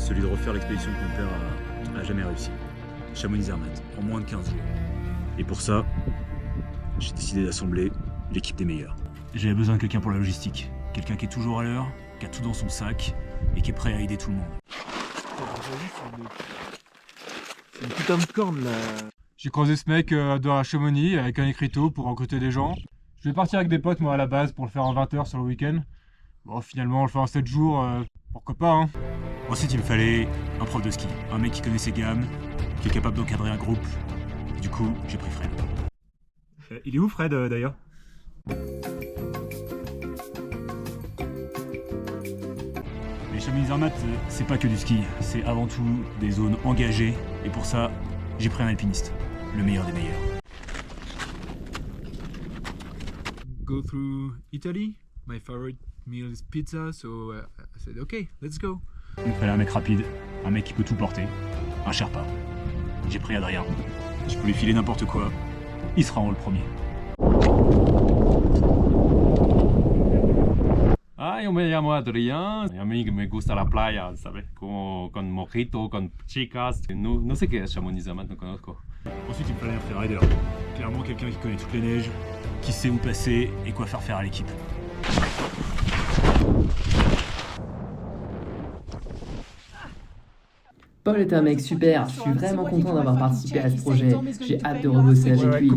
celui de refaire l'expédition que mon père a jamais réussi. Chamonix-Zermatt, en moins de 15 jours. Et pour ça, j'ai décidé d'assembler l'équipe des meilleurs. J'avais besoin de quelqu'un pour la logistique. Quelqu'un qui est toujours à l'heure, qui a tout dans son sac et qui est prêt à aider tout le monde. C'est une putain de corne là. J'ai croisé ce mec à Chamonix avec un écriteau pour recruter des gens. Je vais partir avec des potes moi à la base pour le faire en 20 heures sur le week-end. Bon finalement on le fait en 7 jours, pourquoi pas hein. Ensuite il me fallait un prof de ski, un mec qui connaît ses gammes, qui est capable d'encadrer un groupe. Du coup j'ai pris Fred. Il est où Fred d'ailleurs? Les Chamonix-Zermatt, c'est pas que du ski, c'est avant tout des zones engagées. Et pour ça, j'ai pris un alpiniste, le meilleur des meilleurs. Go through Italy. My favorite meal is pizza, so I said okay, let's go. Il me fallait un mec rapide, un mec qui peut tout porter, un Sherpa. J'ai pris Adrien. Je peux lui filer n'importe quoi, il sera en haut le premier. Ah, yo me llamo Adrián. A mí me gusta la playa, ¿sabes? Como con mojito, con chicas. No sé qué es Chamonix-Zermatt, no conozco. Ensuite, il me fallait un freerider. Clairement, quelqu'un qui connaît toutes les neiges, qui sait où passer et quoi faire à l'équipe. Paul est un mec super, je suis vraiment content d'avoir participé à ce projet, j'ai hâte de rebosser avec lui.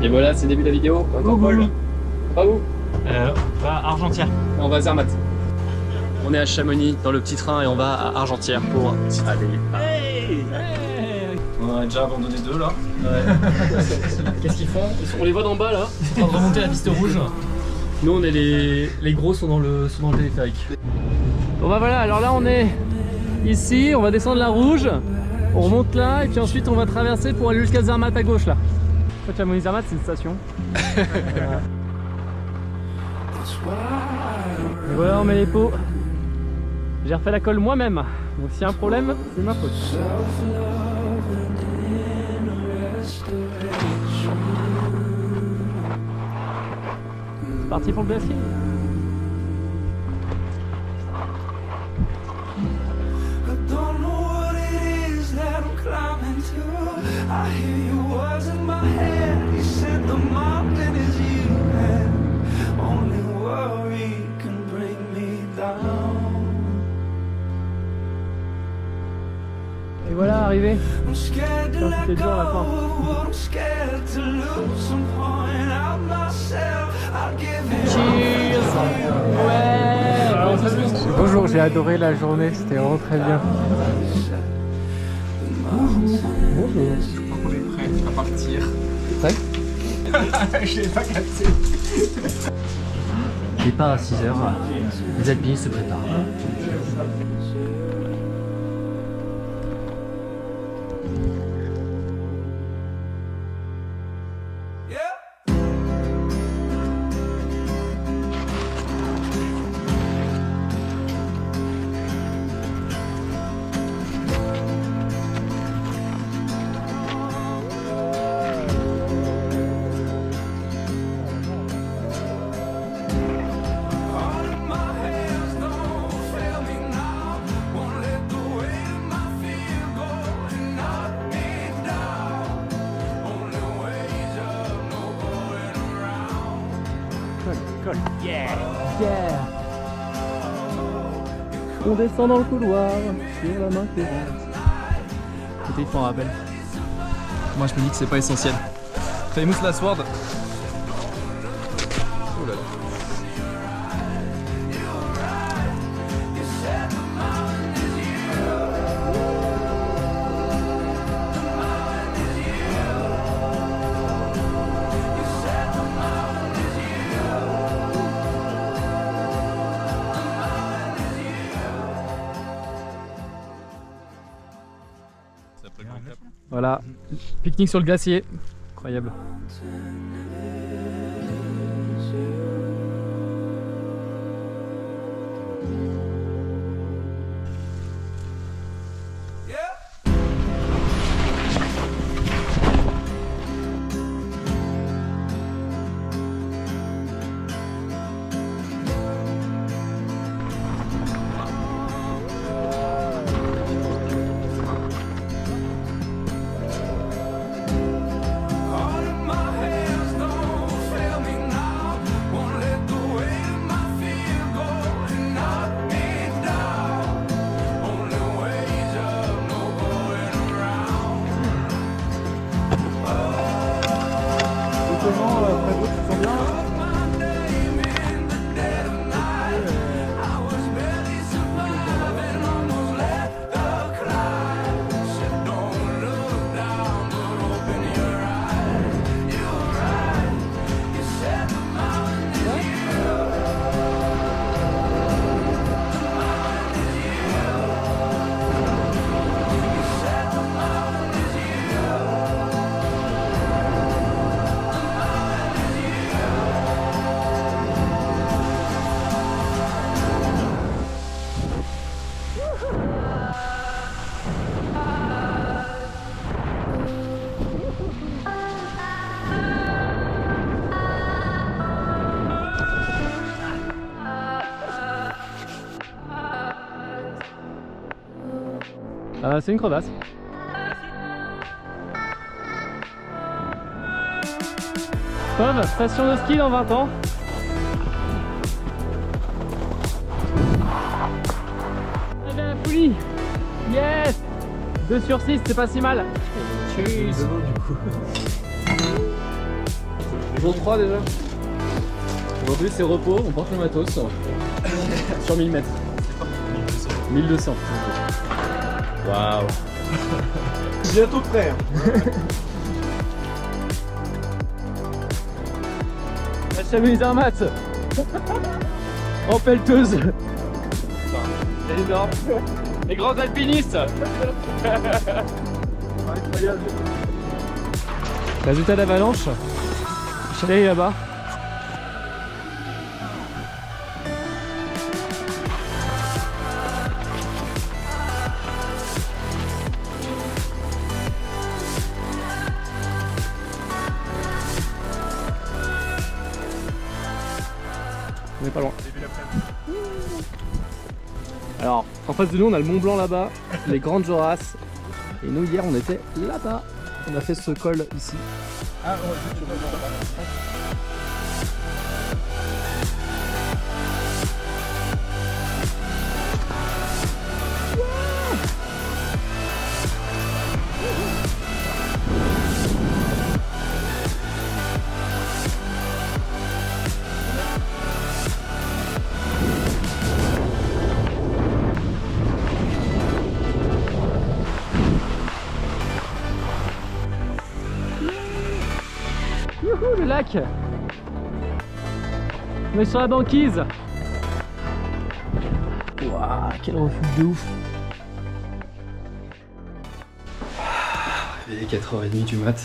Et voilà, c'est le début de la vidéo. Encore Paul. Pas où? Argentière. On va à Zermatt. On est à Chamonix dans le petit train et on va à Argentière pour aller On en a déjà abandonné 2 là. Ouais. Qu'est-ce qu'ils font? On les voit d'en bas là. Ils sont en train de remonter la piste rouge. Nous on est les gros sont dans le téléphérique. Bon bah voilà, alors là on est ici, on va descendre la rouge, on remonte là et puis ensuite on va traverser pour aller jusqu'à Zermatt à gauche là. En fait, Chamonix-Zermatt c'est une station. Voilà. Et voilà, on met les pots. J'ai refait la colle moi-même, donc s'il y a un problème, c'est ma faute. C'est parti pour le glacier. Et voilà, arrivé. C'était dur à la fin. Cheers. Ouais. Bonjour, j'ai adoré la journée, c'était vraiment très bien. Je crois qu'on est prêt à partir. Prêt? Je l'ai pas capté. Départ à 6h. Les alpinistes se préparent. Yeah. On descend dans le couloir sur la main courante. Écoutez, il faut un rappel. Moi je me dis que c'est pas essentiel. Famous last word. Oh là là. Voilà, pique-nique sur le glacier, incroyable. C'est une crevasse. Pov, station de ski dans 20 ans. Arrivé à la poulie. Yes. 2 sur 6, c'est pas si mal. Cheers. Jour 3 déjà. Aujourd'hui c'est repos, on porte le matos sur 1000 mètres. 1200. Waouh. Bientôt prêt. La Chamonix Zermatt en pelleteuse. C'est énorme. Les grands alpinistes. Résultat d'avalanche. Chalet là-bas. On est pas loin. Alors, en face de nous, on a le Mont Blanc là-bas, les Grandes Jorasses. Et nous, hier, on était là-bas. On a fait ce col ici. Youhou, le lac. On est sur la banquise. Waouh, quel refuge de ouf. Il est 4h30 du mat,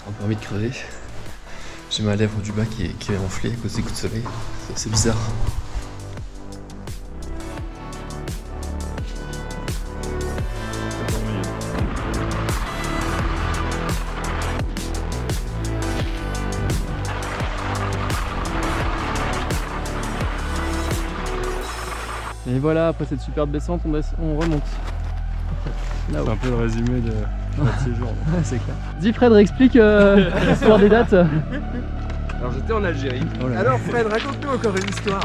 on a pas envie de crever. J'ai ma lèvre du bas qui est enflée à cause des coups de soleil, c'est bizarre. Et voilà, après cette superbe descente, on remonte. C'est un peu le résumé de notre séjour. Ouais, c'est clair. Dis Fred, explique l'histoire des dates. Alors j'étais en Algérie. Oh là. Alors Fred, raconte-nous encore une histoire.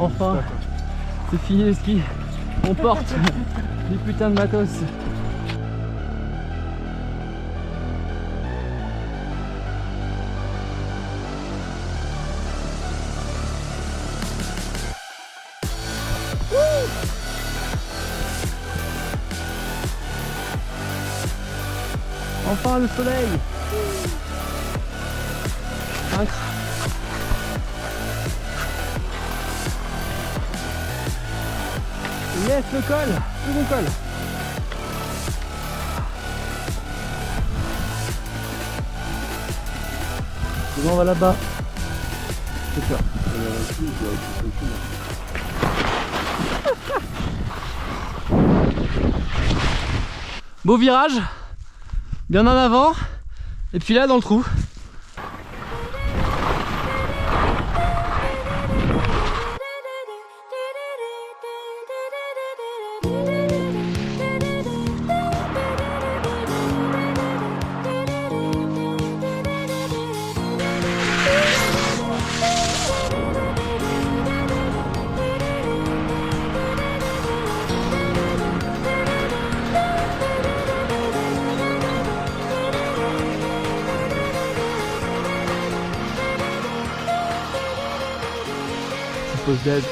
Enfin, c'est fini le ski. On porte des putains de matos. Enfin le soleil. Yes, le col, le bon col. On va là-bas. C'est ça. Beau virage, bien en avant, et puis là dans le trou. Pause gaz.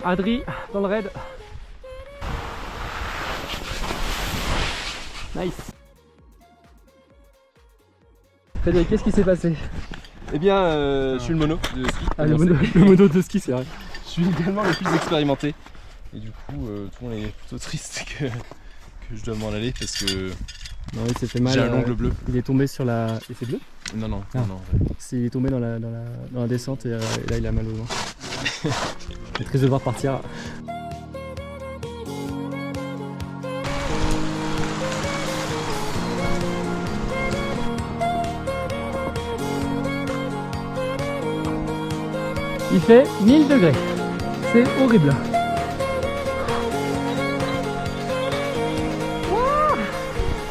Adri dans le raid. Nice. Frédéric, qu'est-ce qui s'est passé? Eh bien, je suis le mono de ski. Ah, le mono de ski, c'est vrai. Je suis également le plus expérimenté. Et du coup, tout le monde est plutôt triste que je dois m'en aller parce que Non, il s'est fait mal. j'ai un ongle bleu. Il est tombé sur la. Il fait bleu? Non, non, Ah. non. Ouais. Il est tombé dans la descente et là il a mal au doigt. Il est triste de voir partir. Il fait 1000 degrés. C'est horrible.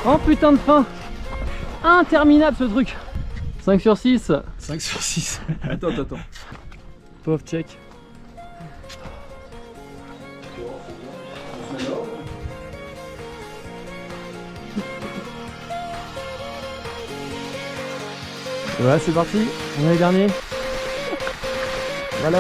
Oh putain de faim. Interminable ce truc. 5 sur 6. 5 sur 6. Attends. Pauvre check. Voilà, c'est parti. On est les derniers. Voilà.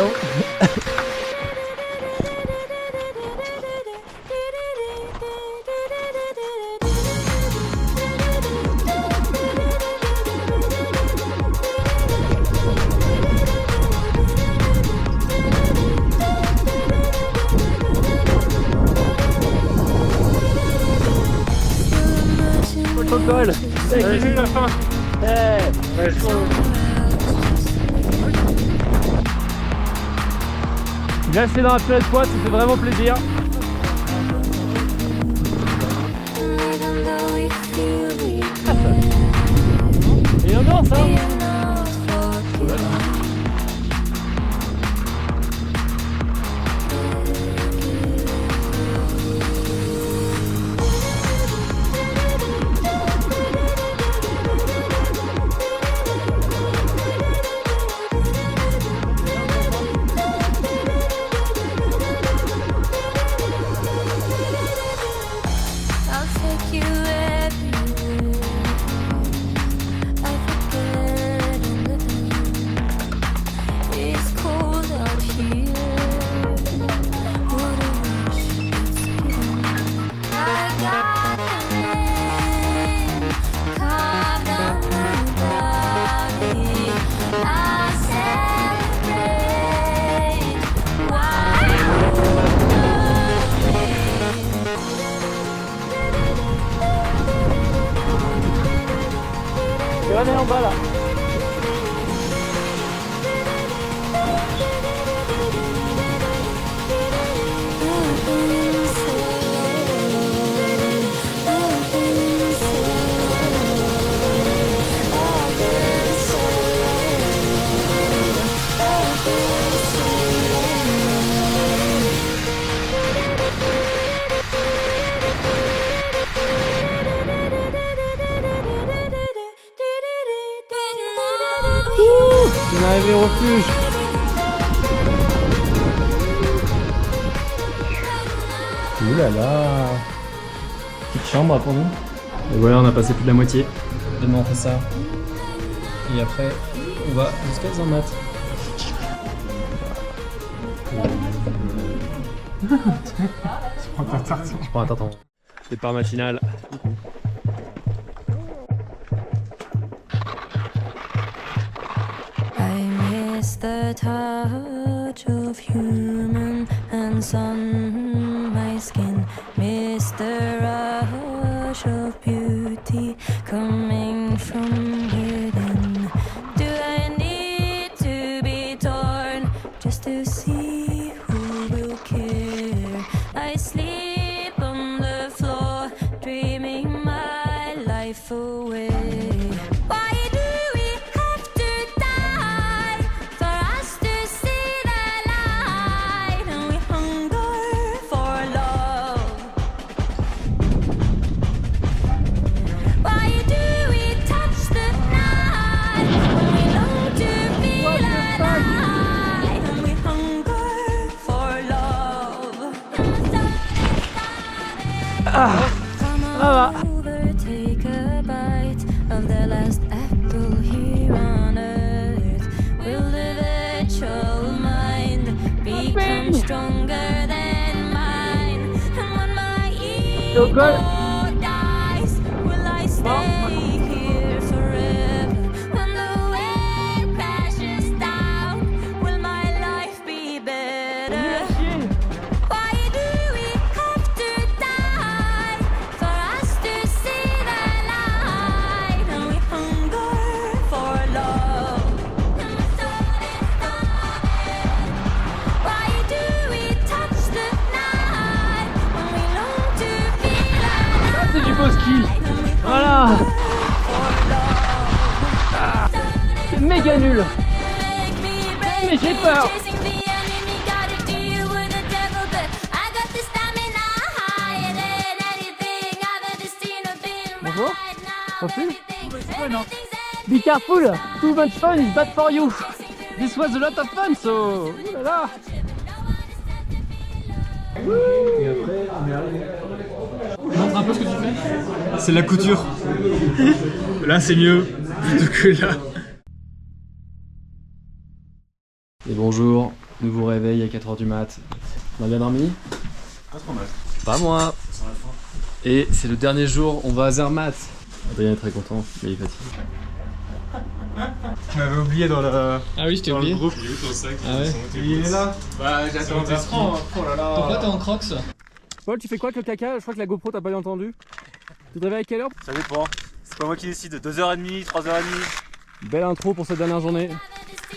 Protocole. J'ai vu la fin. Glacé dans la pelette poids, ça fait vraiment plaisir. Et on danse hein. On est en bas là. On est arrivé au refuge. Ouh là là. Petite chambre pour nous. Et voilà, on a passé plus de la moitié. Demain on fait ça. Et après, on va jusqu'à Zermatt. Je prends un tartan. Départ matinal. The touch of human hands on my skin, miss the rush of beauty coming from within. Do I need to be torn just to see who will care? I sleep on the floor, dreaming my life away. Ah, take a bite of the last apple here on earth. Will the virtual mind become stronger than mine? And when my ego dies, will I stay here forever? When the wave crashes down, will my life be better? Why do we have to die for us to see the light? And we hunger for love. And my soul is calling. Why do we touch the night when we long to feel alive? c'est du beau ski. Voilà. C'est méga nul. Make me better. mais j'ai peur. Bonjour. Profil? Be careful! Too much fun is bad for you! This was a lot of fun, so... Ouh là là! Montre un peu ce que tu fais. C'est la couture. Là c'est mieux plutôt que là. Et bonjour, nouveau réveil à 4h du mat. On a bien dormi? Pas trop mal. Pas moi. Et c'est le dernier jour, on va à Zermatt. Adrien est très content, mais il est fatigué. Tu m'avais oublié dans le, Ah oui, je t'ai dans le oublié. groupe. Ah ouais? Il est là. Bah j'attends des francs. Oh là là. Pourquoi t'es en crocs? Paul, tu fais quoi avec le caca? Je crois que la GoPro t'as pas bien entendu. Tu te réveilles à quelle heure? Ça dépend. C'est pas moi qui décide. 2h30, 3h30. Belle intro pour cette dernière journée.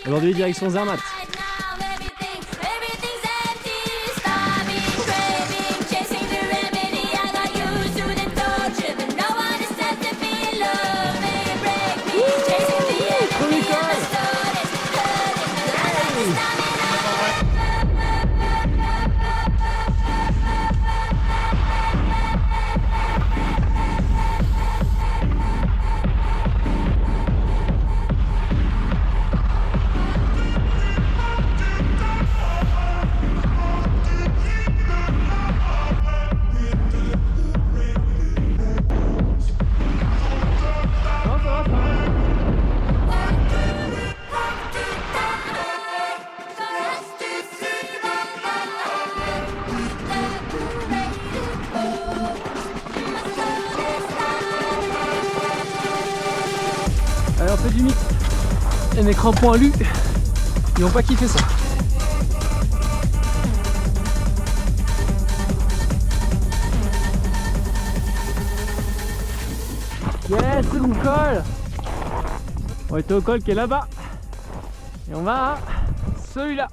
Aujourd'hui, direction Zermatt. Allez, on fait du mix. Et mes crampons à lui, ils ont pas kiffé ça. Yes, c'est mon col. On était au col qui est là-bas. Et on va à celui-là.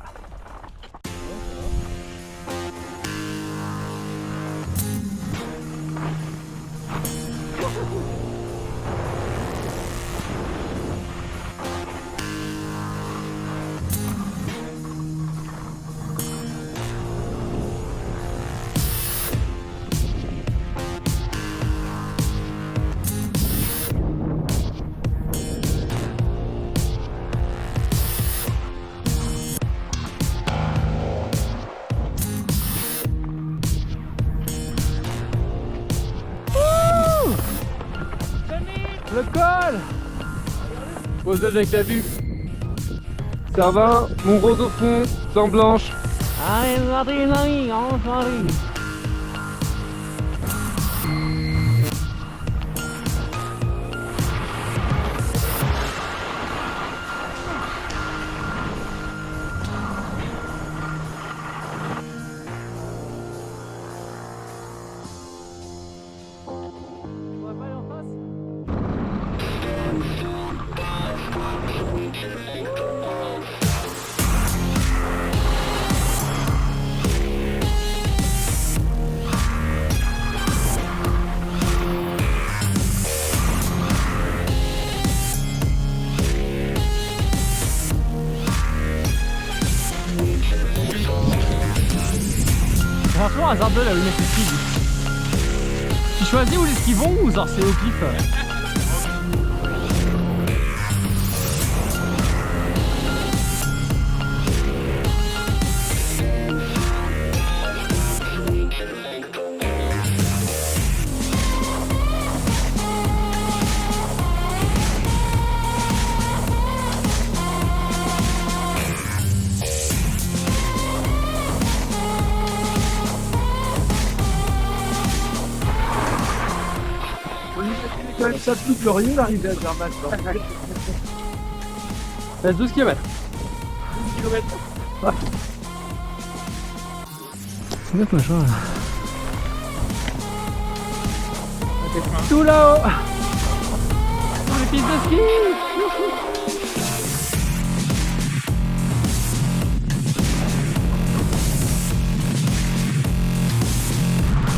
Le col! Pose avec la vue. Cervin, mon rose au fond, sang blanche. Franchement, hasard 2 là où il met ses skis. Tu choisis où les skis vont ou genre c'est au pif? Ça plus glorieux d'arriver à Zermatt. C'est 12 km. 12 km. Ouais. C'est notre machin là. Tout là-haut. Les pistes de ski.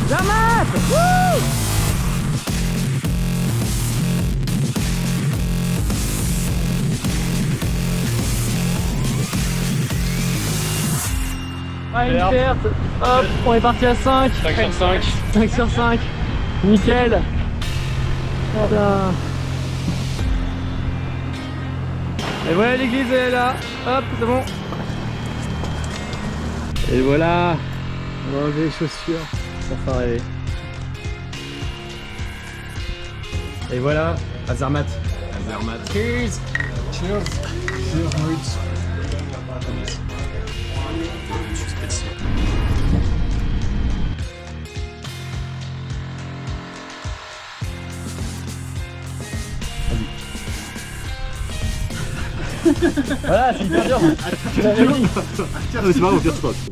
Zermatt. Wouh! Ah, une perte. Hop, on est parti à 5. 5 sur 5. 5 sur 5. Nickel. Voilà. Et voilà, l'église elle est là. Hop, c'est bon. Et voilà. On va enlever les chaussures pour faire rêver. Et voilà, à Zermatt. Cheers. Cheers. Voilà, c'est hyper dur. Tu l'avais dit. C'est pas grave, on perd pas.